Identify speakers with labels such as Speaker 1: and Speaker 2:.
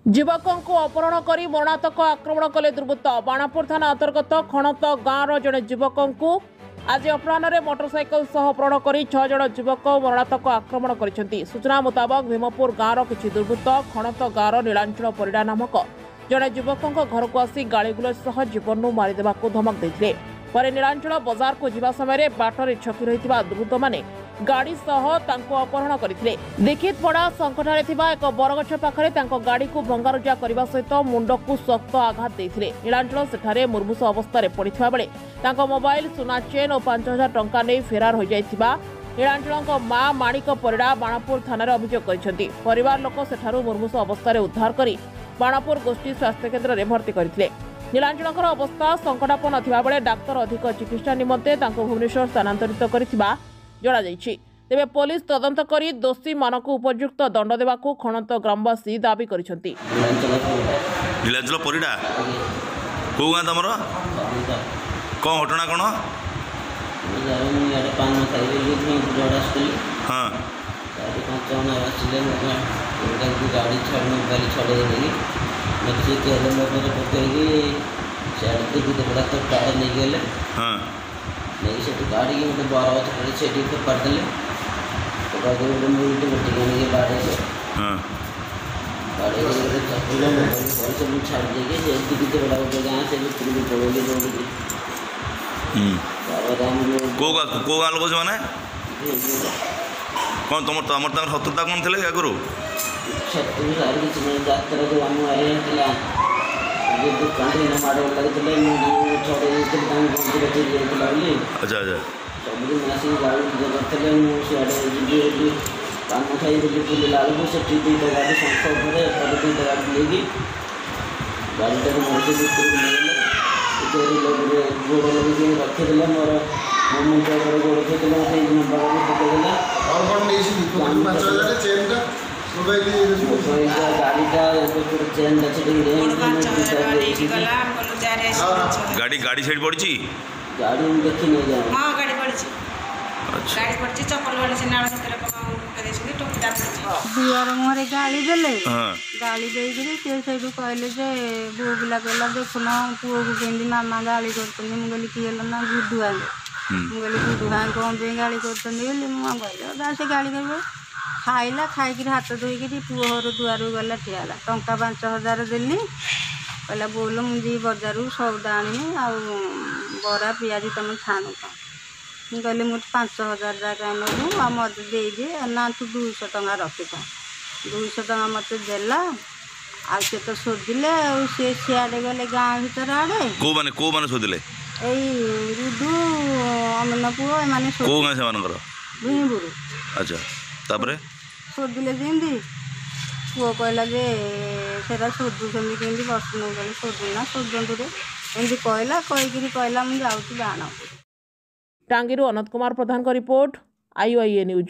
Speaker 1: युवकों को अपहरण कर मरणात्मक आक्रमण कले दुर्वृत्त। बाणापुर थाना अंतर्गत खणत गाँव जड़े युवकों को आज अपराह मोटरसाइकेल सह अपहरण कर 6 जन युवक मरणात्मक आक्रमण कर। सूचना मुताबक भीमपुर गाँव किसी दुर्वृत्त खणत गाँव नीलांचल परिड़ा नामक जड़े युवकों घर को आसी गाड़ीगुलज सह जीवन मारिदेवा धमक देते। पर नीलांचल बजार को जीवा समय बाटर छकी रही दुर्वृत्त माने गाड़ी सह अपहरण करते। दीक्षित पड़ा संकटारे एक बरगछ पाखरे गाड़ी को भंगारुजा करने सहित मुंड को शक्त आघात देते। नीलांचल सेठारे मुर्मूष अवस्था पड़ता बेले मोबाइल सुना चेन और 5,000 टंका नहीं फेरार हो जाइथिबा नीलांचल मां माणिक परिड़ा बाणापुर थाना अभियोग करछन्ती। परिवार लोक सेठारु मुर्मूष अवस्था उद्धार कर बाणापुर गोष्ठी स्वास्थ्य केन्द्र में भर्ती करथिले। नीलांचल अवस्था संकटापन्न थिबा बेले डाक्तर अधिक चिकित्सा निमंते भुवनेश्वर स्थानांतरित करथिबा जणा जायछि। तेबे पुलिस तदंत करी दोषी मानक उपयुक्त दंड देवाकू खणत ग्रामवासी दाबी करिसंती।
Speaker 2: नीलांचल परिड़ा को गाँ तमर कौन घटना कौन हाँ
Speaker 3: गाड़ी छड़े बड़ा तो टायर नहीं गले
Speaker 2: हाँ
Speaker 3: नहीं से गाड़ी की मतलब 12 बजे से ठीक कर देले तो बाद में मुझे बट्टी के बारे से
Speaker 2: हाँ
Speaker 3: गाड़ी के चक्कर में बहुत से लोग छाड़ देंगे जल्दी की बड़ा हो गया से पूरी बोलोगे लोग
Speaker 2: को गाल को माने कौन तुम तमर तमर शत्रुता कौन थे आगु
Speaker 3: शत्रु सारी किसी यात्रा जो हम आए हैं दुकान माड़ लगे छोड़े
Speaker 2: अच्छा अच्छा
Speaker 3: सब मसीन गाड़ी करते मुझे पान खाई बुले लालू से दुईटा गाड़ी संख दुईटा गाड़ी लेकिन गाड़ीटा मरीज गोड़ लगे रखीदे मोर मुंड गोड़ रखीदे
Speaker 2: गाड़ी गाड़ी साइड पड़ी
Speaker 3: गाड़ी देखी नहीं जाए
Speaker 4: हां गाड़ी पड़ी गाड़ी पड़ी चप्पल वाली से नाल सतरे पका देछी टोपीटा पड़ी
Speaker 5: दुआर मोरे गाड़ी देले गाड़ी देइकरी से सेडू कहले जे बो बिला कहला देखुना पुओ को केंदी मामा गाड़ी करतनी मुगली की हला ना गुडुआ मुगली गुडुआ कोन पे गाड़ी करतनी बोली मुआ कहले दा से गाड़ी करबो खाइला खाई हाथ धोईकि पुओ घर दुआर गला ठियाला टंका 5,000 देली कहला बोल मुझे बजार सौदा आनी बरा पियाज तुम छाणु कहली मुझे 5,000 जाका नू आ मत दे ना तू 200 टंका रखी 200 टंका मत देला आ से तो सोधिले से सियाड़े गले गाँ भीतर आड़े
Speaker 2: को माने सोधिले
Speaker 5: एई रुदू अमन पुओ माने
Speaker 2: को गाँ से मानकर
Speaker 5: भीमपुर
Speaker 2: अच्छा तापरे
Speaker 5: सोधिले जेंदी पुओ कहला जे सेरा सोधु सेमती केमती बस नौ गले सोधुना सोधु रे एमती कहला कहीकि कहला मुझे जाऊँ बाण।
Speaker 1: टांगीरू अनंत कुमार प्रधान का रिपोर्ट IOIA न्यूज।